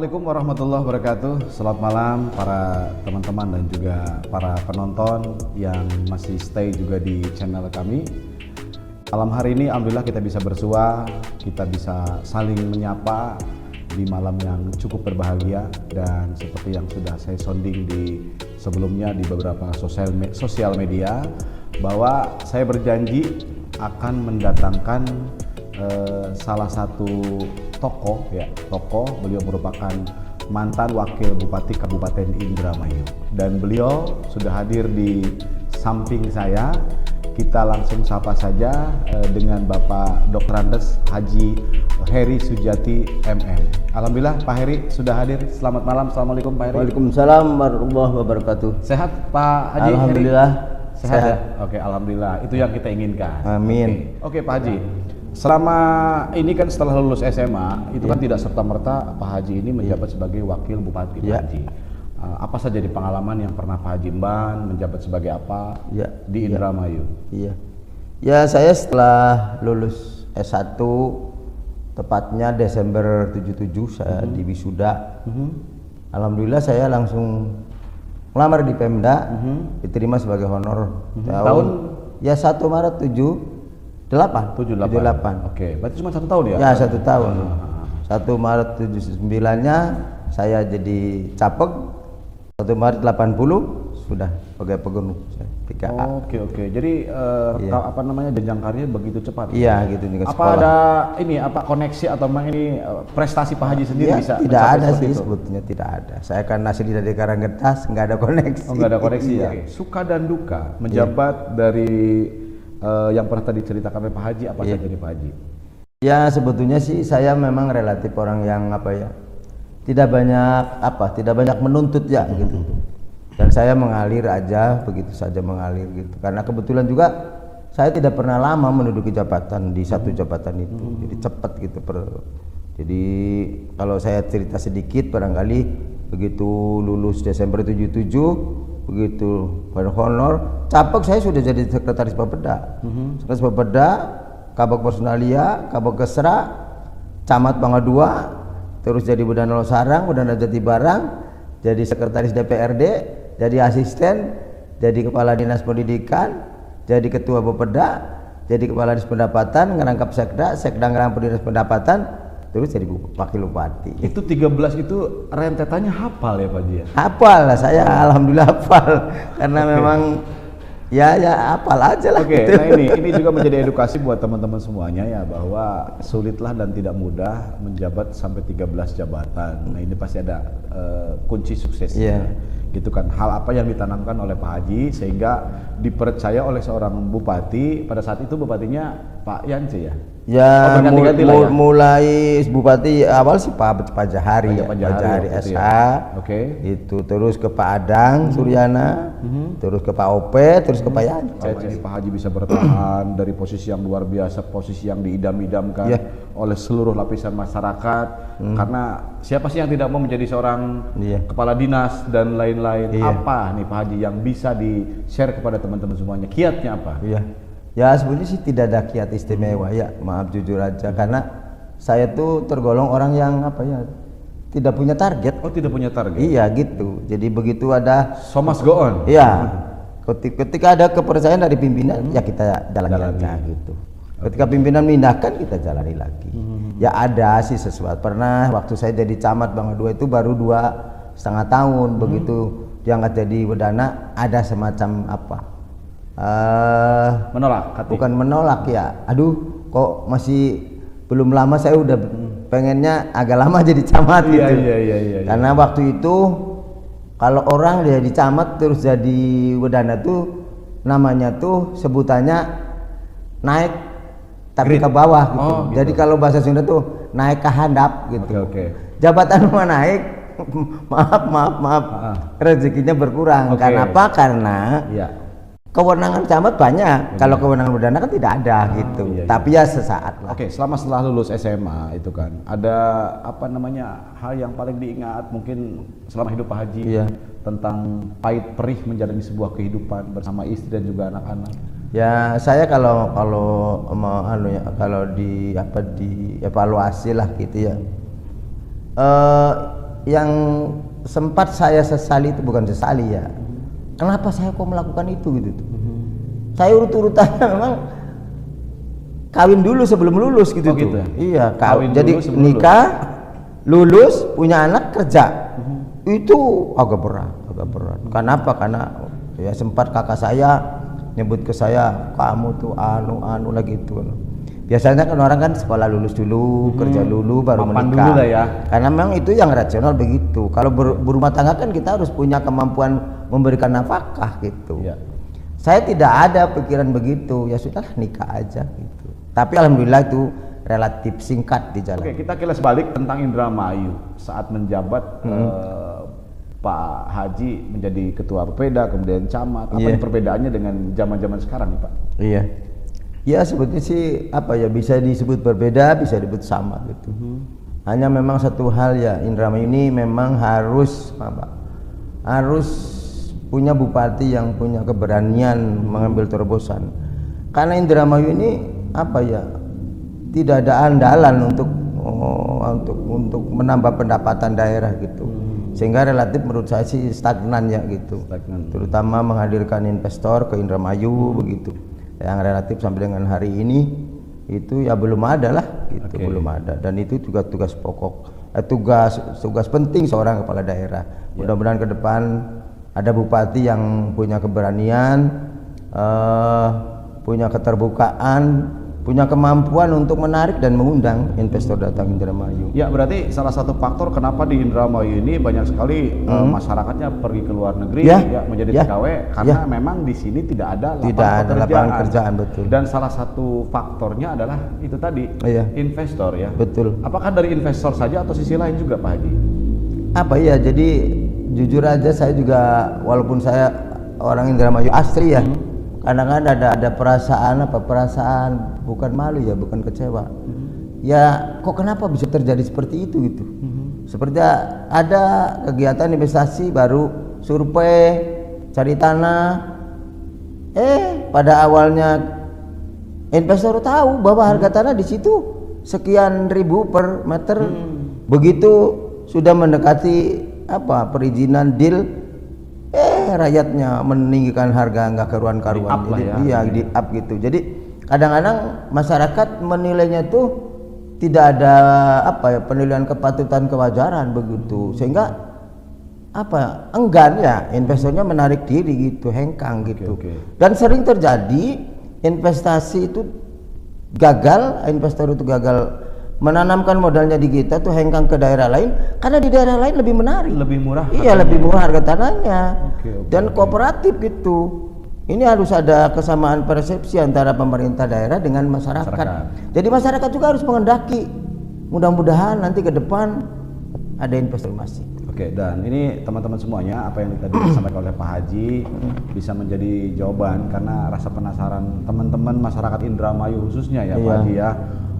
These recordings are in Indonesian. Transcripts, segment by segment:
Assalamualaikum warahmatullahi wabarakatuh. Selamat malam para teman-teman dan juga para penonton yang masih stay juga di channel kami. Malam hari ini alhamdulillah kita bisa bersua, kita bisa saling menyapa di malam yang cukup berbahagia. Dan seperti yang sudah saya sounding di sebelumnya di beberapa sosial media, bahwa saya berjanji akan mendatangkan salah satu tokoh, beliau merupakan mantan wakil bupati Kabupaten Indramayu dan beliau sudah hadir di samping saya. Kita langsung sapa saja dengan Bapak Dr. Andes Haji Heri Sujati MM. Alhamdulillah Pak Heri sudah hadir. Selamat malam. Assalamualaikum Pak Heri. Waalaikumsalam warahmatullahi wabarakatuh. Sehat Pak Haji? Alhamdulillah. Heri? Sehat ya? Oke, alhamdulillah. Itu yang kita inginkan. Amin. Oke Pak Haji. Selama ini kan setelah lulus SMA, itu kan tidak serta-merta Pak Haji ini menjabat sebagai wakil bupati Pak Haji. Apa saja di pengalaman yang pernah Pak Haji emban menjabat sebagai apa di Indramayu? Ya saya setelah lulus S1 tepatnya Desember 77 saya di wisuda. Alhamdulillah saya langsung melamar di Pemda, diterima sebagai honor tahun ya 1 Maret 78. Oke, berarti cuma 1 tahun ya? Ya 1 tahun. 1 Maret 79-nya saya jadi capek. 1 Maret 80 sudah sebagai pegunu 3A. Oke. Jadi apa namanya jenjang karir begitu cepat? Iya gitu nih. Apa ada ini koneksi atau memang ini prestasi Pak Haji sendiri bisa? Tidak ada sih itu? Sebetulnya tidak ada. Saya kan asli dari Karanggetas, nggak ada koneksi. Oh, nggak ada koneksi ya. Suka dan duka menjabat dari yang pernah tadi ceritakan oleh Pak Haji, apa saja nih Pak Haji? Ya sebetulnya sih saya memang relatif orang yang tidak banyak menuntut ya gitu. Dan saya mengalir aja, begitu saja mengalir gitu. Karena kebetulan juga saya tidak pernah lama menduduki jabatan di satu jabatan itu. Jadi cepat gitu. Jadi kalau saya cerita sedikit, barangkali begitu lulus Desember 77, begitu honor capek saya sudah jadi sekretaris Bapeda. Sekretaris Bapeda, Kabak Personalia, Kabak Kesra, Camat Bangga 2, terus jadi Budana Losarang, Budana Jati Barang, jadi sekretaris DPRD, jadi asisten, jadi kepala dinas pendidikan, jadi ketua Bapeda, jadi kepala dinas pendapatan, ngerangkap sekda ngerangkap dinas pendapatan, terus jadi wakil bupati. Itu 13 itu rentetannya hafal ya Pak Haji? Hafal lah saya, alhamdulillah hafal. Karena memang ya hafal aja lah. Gitu. Nah ini juga menjadi edukasi buat teman-teman semuanya ya, bahwa sulitlah dan tidak mudah menjabat sampai 13 jabatan. Nah ini pasti ada kunci suksesnya. Gitu kan, hal apa yang ditanamkan oleh Pak Haji sehingga dipercaya oleh seorang bupati. Pada saat itu bupatinya Pak Yance ya? Ya, mulai bupati awal sih Pak Jahari SA, itu terus ke Pak Adang Suryana, terus ke Pak Ope, terus ke Pak Yance. Ini Pak Haji bisa bertahan dari posisi yang luar biasa, posisi yang diidam-idamkan oleh seluruh lapisan masyarakat. Karena siapa sih yang tidak mau menjadi seorang kepala dinas dan lain-lain? Apa nih Pak Haji yang bisa di-share kepada teman-teman semuanya? Kiatnya apa? Ya sebenarnya sih tidak ada kiat istimewa ya, maaf jujur aja, karena saya tuh tergolong orang yang tidak punya target. Oh, tidak punya target? Iya gitu. Jadi begitu ada so must go on. Iya. Ketika ada kepercayaan dari pimpinan ya kita jalani aja gitu. Ketika pimpinan mindahkan kita jalani lagi. Ya ada sih sesuatu. Pernah waktu saya jadi camat Bangga 2 itu baru 2,5 tahun, begitu diangkat jadi Wedana ada semacam menolak? Bukan menolak ya, aduh kok masih belum lama, saya udah pengennya agak lama jadi camat gitu. Karena waktu itu kalau orang dia di camat terus jadi Wedana tuh namanya tuh sebutannya naik tapi ke bawah gitu. Jadi kalau bahasa Sunda tuh naik ke handap gitu. Jabatan mah naik, maaf rezekinya berkurang. Karena apa? Karena kewenangan camat banyak, kalau kewenangan Wedana kan tidak ada gitu. Tapi ya sesaat lah. Setelah lulus SMA itu kan ada hal yang paling diingat mungkin selama hidup Pak Haji tentang pahit perih menjalani sebuah kehidupan bersama istri dan juga anak-anak. Ya saya kalau di evaluasi lah gitu ya. yang sempat saya sesali itu bukan sesali ya. Kenapa saya kok melakukan itu gitu tuh. Saya urut-urutannya memang kawin dulu sebelum lulus gitu Oh, tuh. gitu. Iya, Kawin jadi dulu sebelum nikah, lulus, punya anak, kerja. Itu agak berat. Kenapa? Karena ya sempat kakak saya nyebut ke saya, kamu tuh anu lah gitu. Biasanya kan orang kan sekolah lulus dulu, kerja dulu, baru Mapan menikah. dulu lah ya. Karena memang itu yang rasional begitu. Kalau berumah tangga kan kita harus punya kemampuan memberikan nafkah gitu. Iya. Saya tidak ada pikiran begitu, ya sudah nikah aja gitu. Tapi alhamdulillah itu relatif singkat di jalan. Oke, kita kilas balik tentang Indramayu saat menjabat Pak Haji menjadi ketua Pepeda, kemudian camat. Apa Iya. nih perbedaannya dengan zaman-zaman sekarang nih Pak? Iya. Ya sebetulnya sih apa ya, bisa disebut berbeda, bisa disebut sama gitu. Hanya memang satu hal ya, Indramayu ini memang harus punya bupati yang punya keberanian mengambil terobosan. Karena Indramayu ini apa ya, tidak ada andalan untuk menambah pendapatan daerah gitu. Sehingga relatif menurut saya sih stagnan ya gitu. Stagnan. Terutama menghadirkan investor ke Indramayu begitu. Yang relatif sampai dengan hari ini itu ya belum ada lah gitu. Oke. Belum ada, dan itu juga tugas pokok, tugas penting seorang kepala daerah. Mudah-mudahan ke depan ada bupati yang punya keberanian, punya keterbukaan, punya kemampuan untuk menarik dan mengundang investor datang Indramayu. Ya, berarti salah satu faktor kenapa di Indramayu ini banyak sekali masyarakatnya pergi ke luar negeri Ya. menjadi Ya. TKW karena memang di sini tidak ada lapangan kerjaan, betul. Dan salah satu faktornya adalah itu tadi, Iya. investor ya. Betul. Apakah dari investor saja atau sisi lain juga Pak Haji? Apa ya, jadi jujur aja saya juga walaupun saya orang Indramayu asli ya, kadang-kadang ada perasaan bukan malu ya, bukan kecewa. Ya kok kenapa bisa terjadi seperti itu gitu. Seperti ada kegiatan investasi baru survei cari tanah, pada awalnya investor tahu bahwa harga tanah di situ sekian ribu per meter. Begitu sudah mendekati perizinan deal, rakyatnya meninggikan harga nggak karuan-karuan. Di up lah Jadi ya. iya di up gitu. Jadi kadang-kadang masyarakat menilainya tuh tidak ada penilaian kepatutan kewajaran begitu, sehingga enggan ya investornya menarik diri gitu, hengkang gitu. Oke. Dan sering terjadi investasi itu gagal, investor itu gagal menanamkan modalnya di kita tuh hengkang ke daerah lain karena di daerah lain lebih menarik, Lebih murah. iya lebih murah harga tanahnya. Oke, Dan kooperatif gitu. Ini harus ada kesamaan persepsi antara pemerintah daerah dengan masyarakat. Jadi masyarakat juga harus mengendaki, mudah-mudahan nanti ke depan ada investor masih. Oke, dan ini teman-teman semuanya, apa yang tadi disampaikan oleh Pak Haji bisa menjadi jawaban karena rasa penasaran teman-teman masyarakat Indramayu khususnya ya Pak Iya. Haji ya.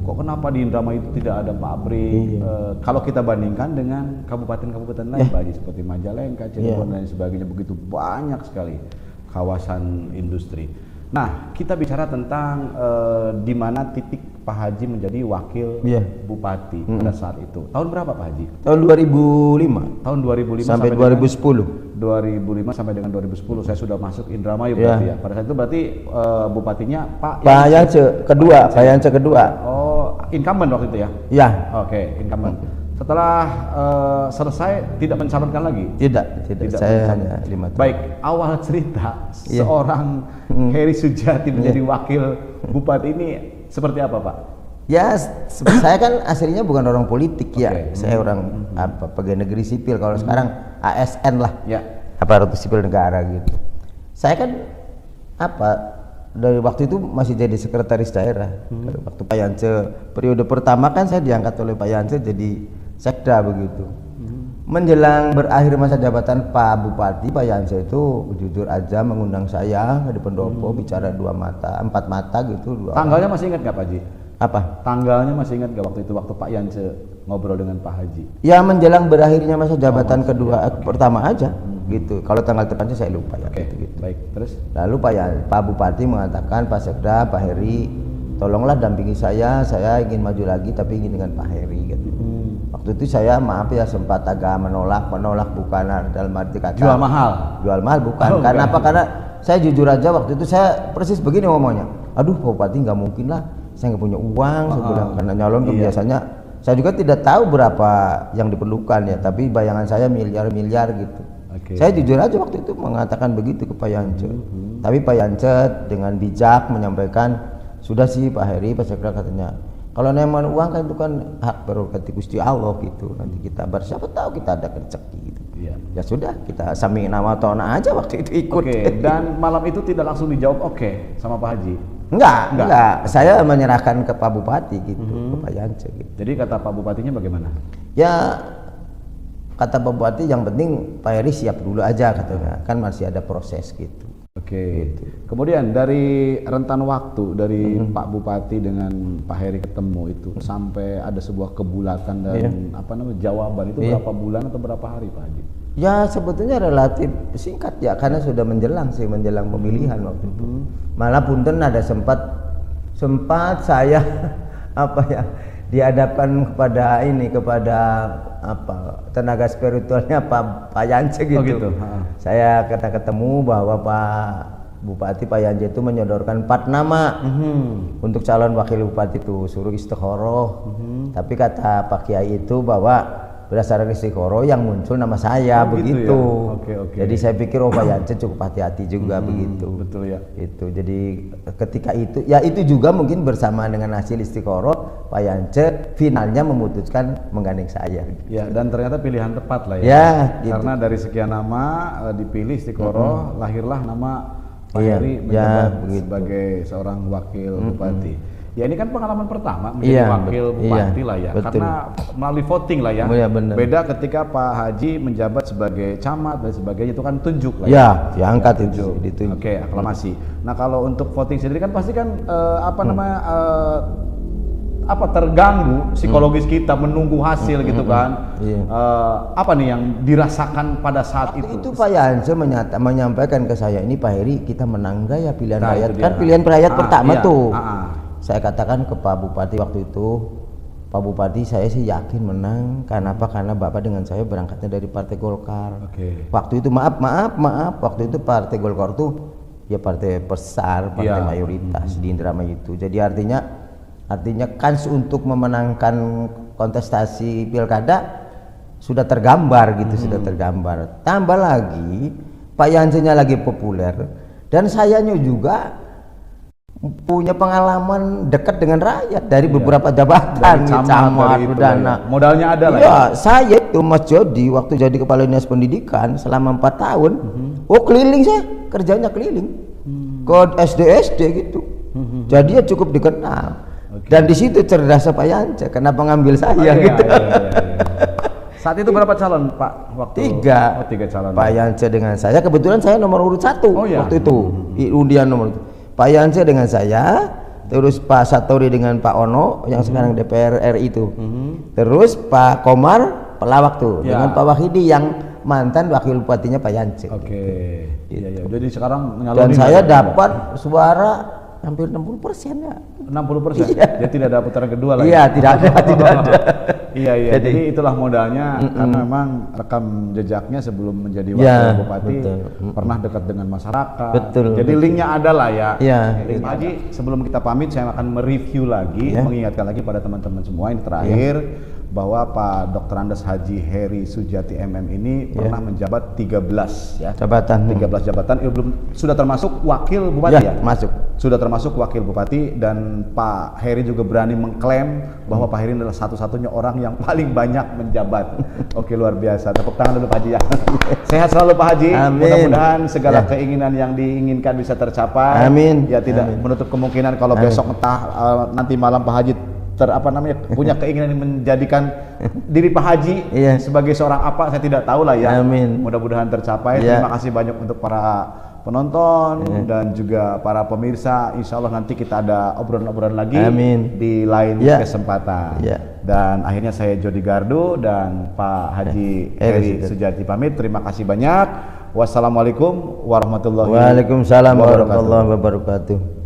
Kok kenapa di Indramayu itu tidak ada pabrik? Kalau kita bandingkan dengan kabupaten-kabupaten lain Pak Haji seperti Majalengka, Cirebon dan lain sebagainya, begitu banyak sekali kawasan industri. Nah, kita bicara tentang di mana titik Pak Haji menjadi wakil bupati pada saat itu. Tahun berapa Pak Haji? Tahun 2005 Tahun 2005 sampai 2010. 2005 sampai dengan 2010 saya sudah masuk Indramayu berarti ya. Pada saat itu berarti bupatinya Pak Yance kedua. Oh, incumbent waktu itu ya? Ya. Oke, incumbent. Setelah selesai tidak mencalonkan lagi? Tidak, saya mencalonkan. hanya 5 tahun. Baik, awal cerita seorang Heri Sujati menjadi wakil bupati ini seperti apa Pak? Ya, saya kan aslinya bukan orang politik ya. Oke. Saya orang pegawai negeri sipil. Kalau sekarang ASN lah. Ya. Aparatur sipil negara gitu. Saya kan dari waktu itu masih jadi sekretaris daerah. Waktu Pak Yance periode pertama kan saya diangkat oleh Pak Yance jadi sekda begitu. Menjelang berakhir masa jabatan Pak Bupati, Pak Yance itu jujur aja mengundang saya di pendopo bicara 4 mata gitu. Tanggalnya masih ingat nggak Pak Haji? Apa? Tanggalnya masih ingat nggak waktu itu waktu Pak Yance ngobrol dengan Pak Haji? Ya menjelang berakhirnya masa jabatan pertama aja gitu. Kalau tanggal tepatnya saya lupa ya. Oke, gitu. baik. Terus? Lalu Pak Bupati mengatakan, Pak Sekda, Pak Heri, tolonglah dampingi saya ingin maju lagi tapi ingin dengan Pak Heri gitu. Waktu itu saya maaf ya sempat agak menolak bukan dalam arti kata Jual mahal. bukan. Oh, Karena bukan. apa? Karena saya jujur aja waktu itu saya persis begini ngomongnya. Aduh, Pak Bupati nggak mungkin lah, saya nggak punya uang. Saya bilang karena nyalon kan Iya. biasanya saya juga tidak tahu berapa yang diperlukan ya, tapi bayangan saya miliar-miliar gitu. Oke. Saya jujur aja waktu itu mengatakan begitu ke Pak Yance. Tapi Pak Yance dengan bijak menyampaikan, sudah sih Pak Heri, Pak Sekda katanya, kalau neman uang kan itu kan hak prerogatif Gusti Allah gitu. Nanti kita siapa tahu kita ada rezeki gitu. Iya. Ya sudah, kita sami nama tona aja waktu itu ikut. Oke, dan malam itu tidak langsung dijawab oke sama Pak Haji. Enggak. Saya menyerahkan ke Pak Bupati gitu, ke Pak Yance gitu. Jadi kata Pak Bupatinya bagaimana? Ya kata Pak Bupati yang penting Pak Heri siap dulu aja katanya, kan masih ada proses gitu. Oke. Kemudian dari rentan waktu dari Pak Bupati dengan Pak Heri ketemu itu sampai ada sebuah kebulatan dan apa namanya jawaban itu berapa bulan atau berapa hari Pak Haji? Ya sebetulnya relatif singkat ya, karena sudah menjelang pemilihan waktu itu. Malah punten ada sempat saya apa ya dihadapkan kepada tenaga spiritualnya Pak Yance gitu. Oh gitu. Saya ketemu bahwa Pak Bupati Pak Yance itu menyodorkan 4 nama untuk calon wakil bupati itu, suruh istikharah. Tapi kata Pak Kiai itu bahwa berdasarkan istikharah yang muncul nama saya begitu. Ya? Oke. Jadi saya pikir Pak Yance cukup hati-hati juga begitu. Betul ya. Itu jadi ketika itu ya itu juga mungkin bersama dengan hasil istikharah Pak Yance finalnya memutuskan menggandeng saya. Ya, dan ternyata pilihan tepat lah ya. Ya, gitu. Karena dari sekian nama dipilih istikharah, lahirlah nama Pak Iya, Heri ya, menjabat begitu. sebagai seorang wakil bupati. Ya ini kan pengalaman pertama menjadi Iya, wakil bupati iya, lah ya, betul. karena melalui voting lah ya. Iya, benar. Beda ketika Pak Haji menjabat sebagai camat dan sebagainya, itu kan tunjuk lah Ya, diangkat itu, tunjuk. ditunjuk. Oke, aklamasi. Nah kalau untuk voting sendiri kan pasti kan terganggu psikologis kita menunggu hasil gitu kan. Iya. Apa nih yang dirasakan pada saat itu? Itu Pak Yance menyampaikan ke saya, ini Pak Heri kita menang nggak ya pilihan Nah, rakyat, itu kan dia. pilihan rakyat pertama Iya. tuh. Ah. Saya katakan ke Pak Bupati waktu itu, Pak Bupati saya sih yakin menang. Karena apa? Karena Bapak dengan saya berangkatnya dari Partai Golkar. Oke. Waktu itu maaf, waktu itu Partai Golkar tuh ya partai besar, partai Iya. mayoritas di Indramayu itu. Jadi artinya kans untuk memenangkan kontestasi pilkada sudah tergambar gitu, sudah tergambar. Tambah lagi Pak Yance-nya lagi populer dan sayanya juga punya pengalaman dekat dengan rakyat dari beberapa jabatan, Dari camat, dari itu Perdana. lah ya. Modalnya ada lah Iya, saya itu Mas Jody waktu jadi kepala dinas pendidikan selama 4 tahun, keliling saya, kerjanya keliling ke SD gitu. Jadi ya cukup dikenal. Dan di situ cerdasnya Pak Yance, kenapa ngambil saya gitu. Iya. Saat itu berapa calon Pak? Waktu 3. 3 calon. Pak Yance dengan saya, kebetulan saya nomor urut 1 Oh, iya. waktu itu, undian nomor itu. Pak Yance dengan saya, terus Pak Satori dengan Pak Ono yang sekarang DPR RI itu, terus Pak Komar pelawak tuh Ya. dengan Pak Wahidi yang mantan wakil bupatinya Pak Yance. Oke. Iya. Jadi sekarang Dan nyalonin saya ada dapat suara hampir 60% ya. 60%. Iya. Dia tidak ada putaran kedua lagi. Iya, tidak ada. Iya. Jadi- Jadi itulah modalnya karena memang rekam jejaknya sebelum menjadi wakil Ya, bupati betul. pernah dekat dengan masyarakat. Betul, Jadi linknya ada lah ya. Iya. Pak Haji, sebelum kita pamit saya akan mereview lagi, Ya. mengingatkan lagi pada teman-teman semua ini terakhir bahwa Pak Dr. Andes Haji Heri Sujati MM ini pernah menjabat 13 ya. Jabatan. 13 jabatan, belum sudah termasuk wakil bupati ya? Masuk. Sudah termasuk wakil bupati, dan Pak Heri juga berani mengklaim bahwa Pak Heri adalah satu-satunya orang yang paling banyak menjabat. Oke, luar biasa. Tepuk tangan dulu Pak Haji ya. Sehat selalu Pak Haji. Amin. Mudah-mudahan segala Ya. keinginan yang diinginkan bisa tercapai. Amin. Ya tidak Amin. menutup kemungkinan kalau besok entah nanti malam Pak Haji punya keinginan menjadikan diri Pak Haji Iya. sebagai seorang apa, saya tidak tahu lah ya. Amin. Mudah-mudahan tercapai. Iya. Terima kasih banyak untuk para penonton dan juga para pemirsa. Insya Allah nanti kita ada obrolan-obrolan lagi Amin. di lain Ya. kesempatan. Ya. Dan akhirnya saya Jody Gardu dan Pak Haji Heri Heri Sujati pamit. Terima kasih banyak. Wassalamualaikum warahmatullahi Waalaikumsalam warahmatullahi wabarakatuh.